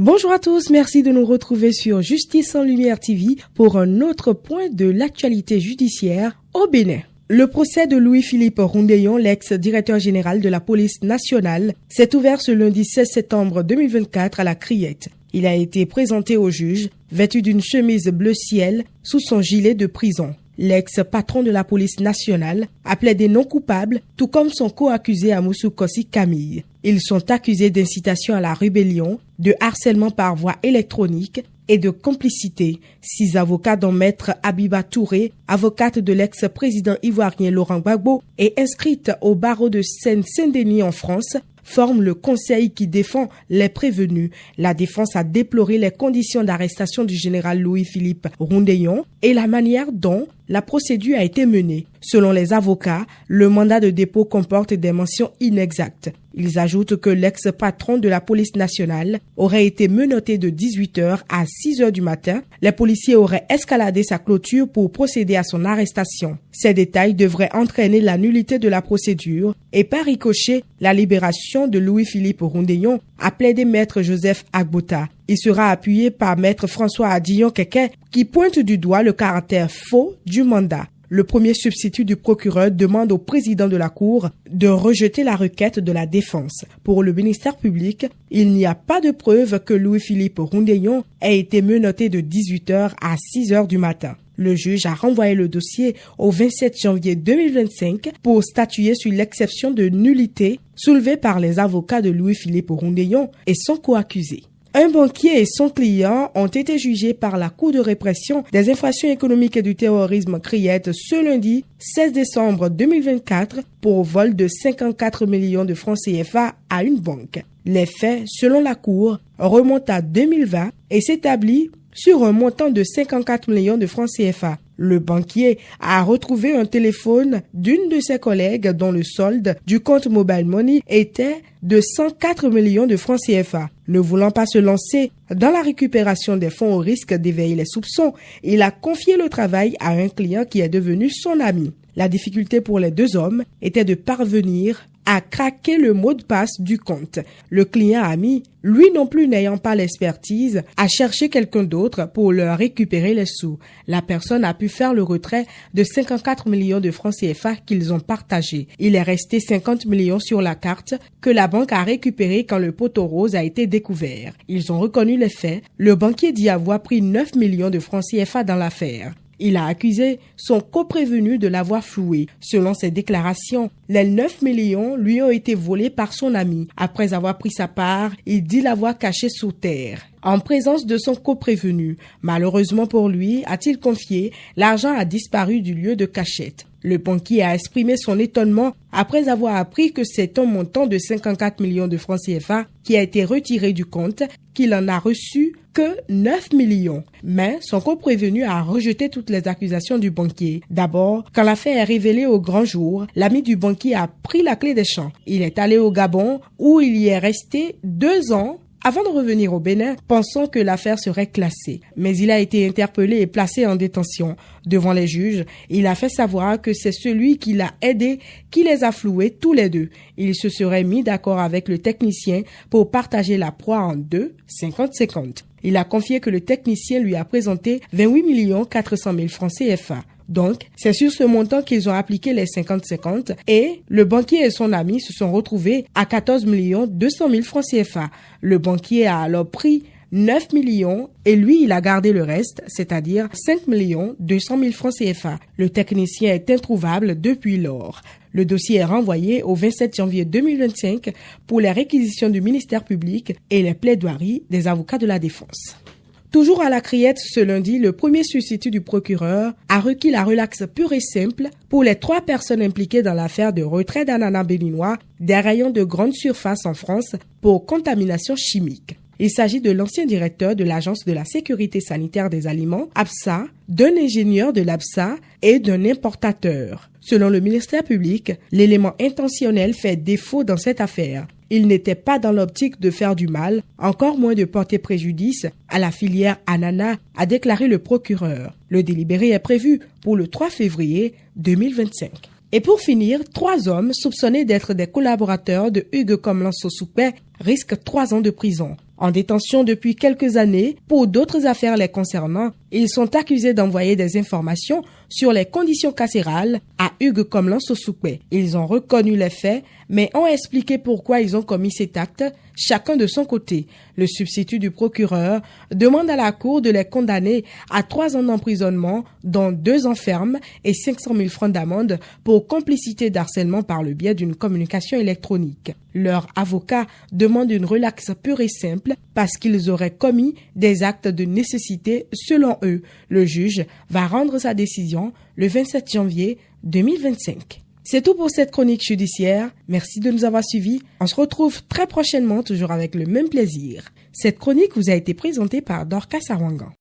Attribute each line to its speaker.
Speaker 1: Bonjour à tous, merci de nous retrouver sur Justice en Lumière TV pour un autre point de l'actualité judiciaire au Bénin. Le procès de Louis-Philippe Roundéyon, l'ex-directeur général de la police nationale, s'est ouvert ce lundi 16 septembre 2024 à la Criette. Il a été présenté au juge, vêtu d'une chemise bleu ciel, sous son gilet de prison. L'ex-patron de la police nationale a plaidé non coupable, tout comme son co-accusé Amoussou Kossi Camille. Ils sont accusés d'incitation à la rébellion, de harcèlement par voie électronique et de complicité. 6 avocats dont maître Abiba Touré, avocate de l'ex-président ivoirien Laurent Gbagbo et inscrite au barreau de Seine-Saint-Denis en France, forment le conseil qui défend les prévenus. La défense a déploré les conditions d'arrestation du général Louis-Philippe Roundéyon et la manière dont la procédure a été menée. Selon les avocats, le mandat de dépôt comporte des mentions inexactes. Ils ajoutent que l'ex-patron de la police nationale aurait été menotté de 18h à 6h du matin. Les policiers auraient escaladé sa clôture pour procéder à son arrestation. Ces détails devraient entraîner la nullité de la procédure et par ricochet la libération de Louis-Philippe Roundéyon, a plaidé maître Joseph Agbota. Il sera appuyé par maître François Adillon-Keke qui pointe du doigt le caractère faux du mandat. Le premier substitut du procureur demande au président de la Cour de rejeter la requête de la défense. Pour le ministère public, il n'y a pas de preuve que Louis-Philippe Roundéyon ait été menotté de 18h à 6h du matin. Le juge a renvoyé le dossier au 27 janvier 2025 pour statuer sur l'exception de nullité soulevée par les avocats de Louis-Philippe Roundéyon et son co-accusé. Un banquier et son client ont été jugés par la Cour de répression des infractions économiques et du terrorisme Criette ce lundi 16 décembre 2024 pour vol de 54 millions de francs CFA à une banque. Les faits, selon la Cour, remontent à 2020 et s'établissent sur un montant de 54 millions de francs CFA. Le banquier a retrouvé un téléphone d'une de ses collègues dont le solde du compte Mobile Money était de 104 millions de francs CFA. Ne voulant pas se lancer dans la récupération des fonds au risque d'éveiller les soupçons, il a confié le travail à un client qui est devenu son ami. La difficulté pour les deux hommes était de parvenir à craquer le mot de passe du compte. Le client ami, lui non plus n'ayant pas l'expertise, a cherché quelqu'un d'autre pour leur récupérer les sous. La personne a pu faire le retrait de 54 millions de francs CFA qu'ils ont partagés. Il est resté 50 millions sur la carte que la banque a récupéré quand le poteau rose a été découvert. Ils ont reconnu les faits. Le banquier dit avoir pris 9 millions de francs CFA dans l'affaire. Il a accusé son coprévenu de l'avoir floué. Selon ses déclarations, les 9 millions lui ont été volés par son ami. Après avoir pris sa part, il dit l'avoir caché sous terre, en présence de son coprévenu. Malheureusement pour lui, a-t-il confié, l'argent a disparu du lieu de cachette. Le banquier a exprimé son étonnement après avoir appris que c'est un montant de 54 millions de francs CFA qui a été retiré du compte, qu'il en a reçu que 9 millions. Mais son coprévenu a rejeté toutes les accusations du banquier. D'abord, quand l'affaire est révélée au grand jour, l'ami du banquier a pris la clé des champs. Il est allé au Gabon où il y est resté 2 ans avant de revenir au Bénin, pensant que l'affaire serait classée. Mais il a été interpellé et placé en détention. Devant les juges, il a fait savoir que c'est celui qui l'a aidé qui les a floués tous les deux. Il se serait mis d'accord avec le technicien pour partager la proie en deux, 50-50. Il a confié que le technicien lui a présenté 28 400 000 francs CFA. Donc, c'est sur ce montant qu'ils ont appliqué les 50-50 et le banquier et son ami se sont retrouvés à 14 200 000 francs CFA. Le banquier a alors pris 9 millions et lui, il a gardé le reste, c'est-à-dire 5 200 000 francs CFA. Le technicien est introuvable depuis lors. Le dossier est renvoyé au 27 janvier 2025 pour les réquisitions du ministère public et les plaidoiries des avocats de la défense. Toujours à la Criette ce lundi, le premier substitut du procureur a requis la relaxe pure et simple pour les 3 personnes impliquées dans l'affaire de retrait d'ananas béninois des rayons de grande surface en France pour contamination chimique. Il s'agit de l'ancien directeur de l'Agence de la sécurité sanitaire des aliments, APSA, d'un ingénieur de l'APSA et d'un importateur. Selon le ministère public, l'élément intentionnel fait défaut dans cette affaire. Il n'était pas dans l'optique de faire du mal, encore moins de porter préjudice à la filière ananas, a déclaré le procureur. Le délibéré est prévu pour le 3 février 2025. Et pour finir, 3 hommes soupçonnés d'être des collaborateurs de Hugues Komlan Sossoupé risquent 3 ans de prison. En détention depuis quelques années, pour d'autres affaires les concernant, ils sont accusés d'envoyer des informations sur les conditions carcérales à Hugues Komlan-Sosukwe. Ils ont reconnu les faits, mais ont expliqué pourquoi ils ont commis cet acte, chacun de son côté. Le substitut du procureur demande à la Cour de les condamner à 3 ans d'emprisonnement, dont 2 ans ferme et 500 000 francs d'amende pour complicité d'harcèlement par le biais d'une communication électronique. Leur avocat demande une relaxe pure et simple parce qu'ils auraient commis des actes de nécessité selon eux. Le juge va rendre sa décision le 27 janvier 2025. C'est tout pour cette chronique judiciaire. Merci de nous avoir suivis. On se retrouve très prochainement, toujours avec le même plaisir. Cette chronique vous a été présentée par Dorcas Awangan.